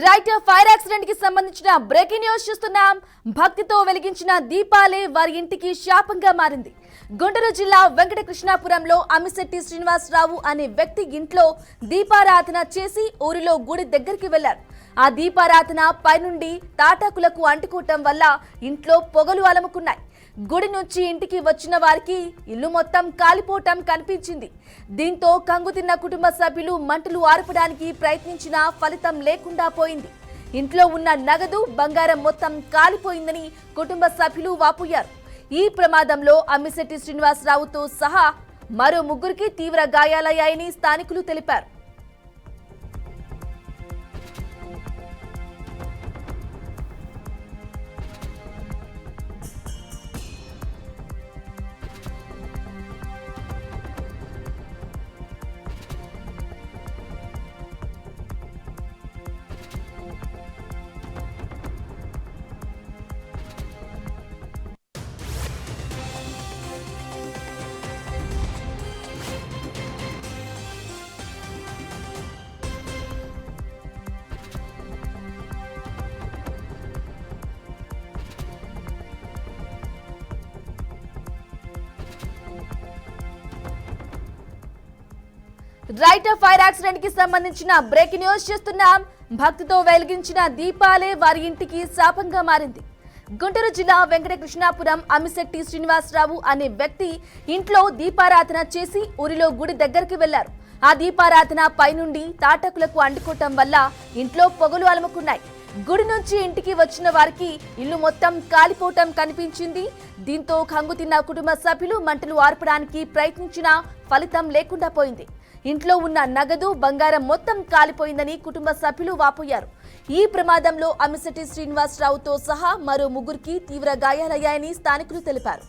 Right fire accident కి సంబంధించిన breaking news చూస్తున్నాం. భక్తితో వెలిగించిన దీపాలే వారి ఇంటికి శాపంగా మారింది. గుంటూరు జిల్లా వెంకటకృష్ణాపురంలో అమిశెట్టి శ్రీనివాసరావు అనే వ్యక్తి ఇంట్లో దీపారాధన చేసి ఊరిలో గుడి దగ్గరికి వెళ్లారు. ఆ దీపారాధన పైనుండి తాటాకులకు అంటుకోవటం వల్ల ఇంట్లో పొగలు అలముకున్నాయి. గుడి నుంచి ఇంటికి వచ్చిన వారికి ఇల్లు మొత్తం కాలిపోవటం కనిపించింది. దీంతో కంగుతిన్న కుటుంబ సభ్యులు మంటలు ఆర్పడానికి ప్రయత్నించినా ఫలితం లేకుండా పోయింది. ఇంట్లో ఉన్న నగదు బంగారం మొత్తం కాలిపోయిందని కుటుంబ సభ్యులు వాపోయారు. ఈ ప్రమాదంలో అమిశెట్టి శ్రీనివాసరావుతో సహా మరో ముగ్గురికి తీవ్ర గాయాలయ్యాయని స్థానికులు తెలిపారు. రైట్ ఫైర్ యాక్సిడెంట్ కి సంబంధించిన బ్రేకింగ్ న్యూస్ చేస్తున్నాం. భక్తితో వెలిగించిన దీపాలే వారి ఇంటికి శాపంగా మారింది. గుంటూరు జిల్లా వెంకటకృష్ణాపురం అమిశెట్టి శ్రీనివాసరావు అనే వ్యక్తి ఇంట్లో దీపారాధన చేసి ఊరిలో గుడి దగ్గరికి వెళ్లారు. ఆ దీపారాధన పైనుండి తాటాకులకు అంటుకోవటం వల్ల ఇంట్లో పొగలు అలముకున్నాయి. గుడి నుంచి ఇంటికి వచ్చిన వారికి ఇల్లు మొత్తం కాలిపోవటం కనిపించింది. దీంతో కంగుతిన్న కుటుంబ సభ్యులు మంటలు ఆర్పడానికి ప్రయత్నించినా ఫలితం లేకుండా పోయింది. ఇంట్లో ఉన్న నగదు బంగారం మొత్తం కాలిపోయిందని కుటుంబ సభ్యులు వాపోయారు. ఈ ప్రమాదంలో అమిశెట్టి శ్రీనివాసరావుతో సహా మరో ముగ్గురికి తీవ్ర గాయాలయ్యాయని స్థానికులు తెలిపారు.